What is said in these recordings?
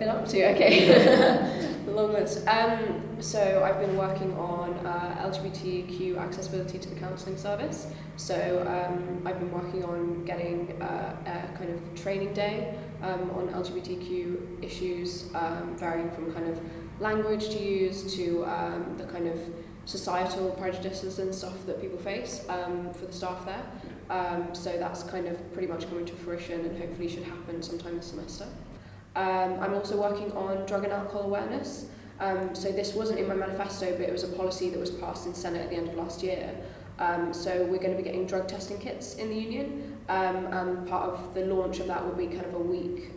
been up to? Okay, the long list. So I've been working on LGBTQ accessibility to the counselling service. So I've been working on getting a kind of training day on LGBTQ issues, varying from kind of language to use to the kind of societal prejudices and stuff that people face for the staff there. So that's kind of pretty much coming to fruition and hopefully should happen sometime this semester. I'm also working on drug and alcohol awareness. So this wasn't in my manifesto, but it was a policy that was passed in Senate at the end of last year. So we're going to be getting drug testing kits in the union, and part of the launch of that will be kind of a week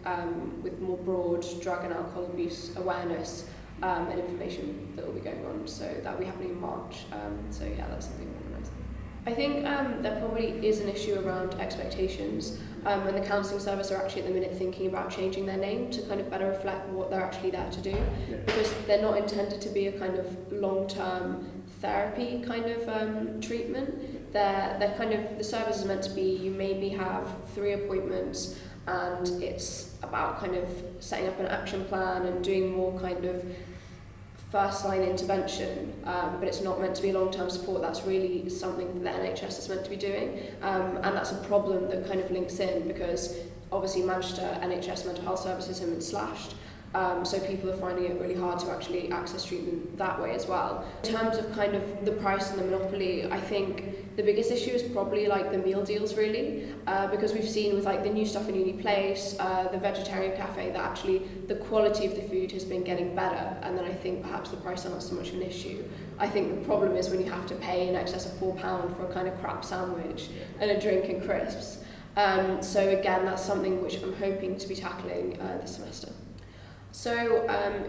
with more broad drug and alcohol abuse awareness and information that will be going on. So that will be happening in March. So yeah, that's something we're organising. I think there probably is an issue around expectations, and the counselling service are actually at the minute thinking about changing their name to kind of better reflect what they're actually there to do, because they're not intended to be a kind of long-term therapy kind of treatment. They're kind of, the service is meant to be, you maybe have 3 appointments and it's about kind of setting up an action plan and doing more kind of first line intervention, but it's not meant to be long-term support. That's really something that the NHS is meant to be doing, and that's a problem that kind of links in, because obviously Manchester NHS mental health services have been slashed, so people are finding it really hard to actually access treatment that way as well. In terms of kind of the price and the monopoly, I think the biggest issue is probably like the meal deals really, because we've seen with like the new stuff in Uni Place, the vegetarian cafe, that actually the quality of the food has been getting better, and then I think perhaps the price is not so much an issue. I think the problem is when you have to pay in excess of £4 for a kind of crap sandwich and a drink and crisps. So again, that's something which I'm hoping to be tackling this semester. So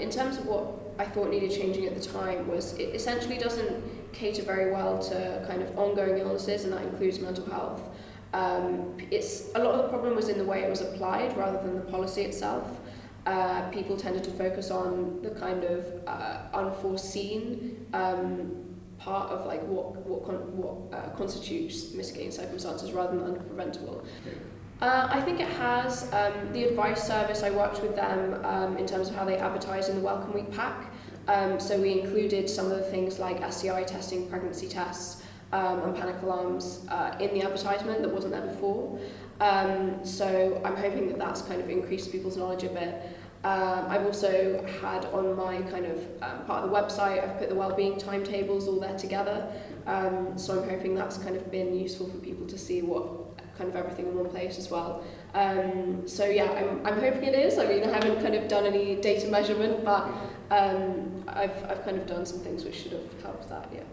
in terms of what I thought needed changing at the time was it essentially doesn't cater very well to kind of ongoing illnesses, and that includes mental health. It's a lot of the problem was in the way it was applied rather than the policy itself. People tended to focus on the kind of unforeseen part of like what constitutes mitigating circumstances rather than unpreventable. I think it has. The advice service, I worked with them in terms of how they advertise in the Welcome Week pack. So we included some of the things like STI testing, pregnancy tests, and panic alarms in the advertisement that wasn't there before. So I'm hoping that that's kind of increased people's knowledge a bit. I've also had on my kind of part of the website, I've put the wellbeing timetables all there together. So I'm hoping that's kind of been useful for people to see what kind of everything in one place as well. So yeah, I'm hoping it is. I mean, I haven't kind of done any data measurement, but I've kind of done some things which should have helped that, yeah.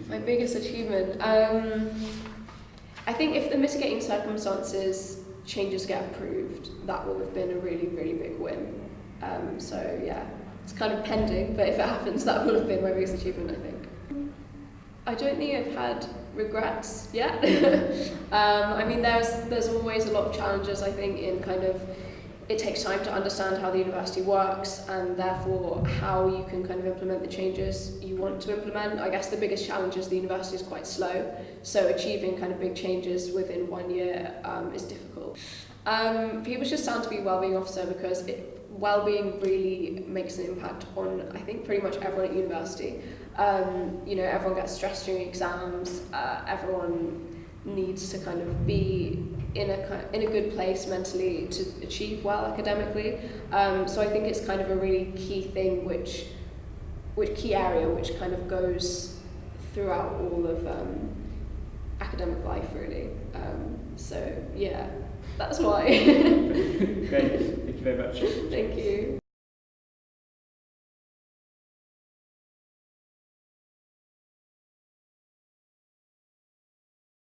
My biggest achievement, I think if the mitigating circumstances changes get approved, that will have been a really, really big win. So yeah, it's kind of pending, but if it happens, that will have been my biggest achievement, I think. I don't think I've had regrets yet. I mean, there's always a lot of challenges, I think, in kind of, it takes time to understand how the university works and therefore how you can kind of implement the changes you want to implement. I guess the biggest challenge is the university is quite slow, so achieving kind of big changes within 1 year is difficult. People should stand to be Wellbeing Officer because wellbeing really makes an impact on, I think, pretty much everyone at university. You know, everyone gets stressed during exams, everyone needs to kind of be in a good place mentally to achieve well academically. So I think it's kind of a really key thing, which key area which kind of goes throughout all of academic life really. So yeah, that's why. Great, thank you very much. Thank you.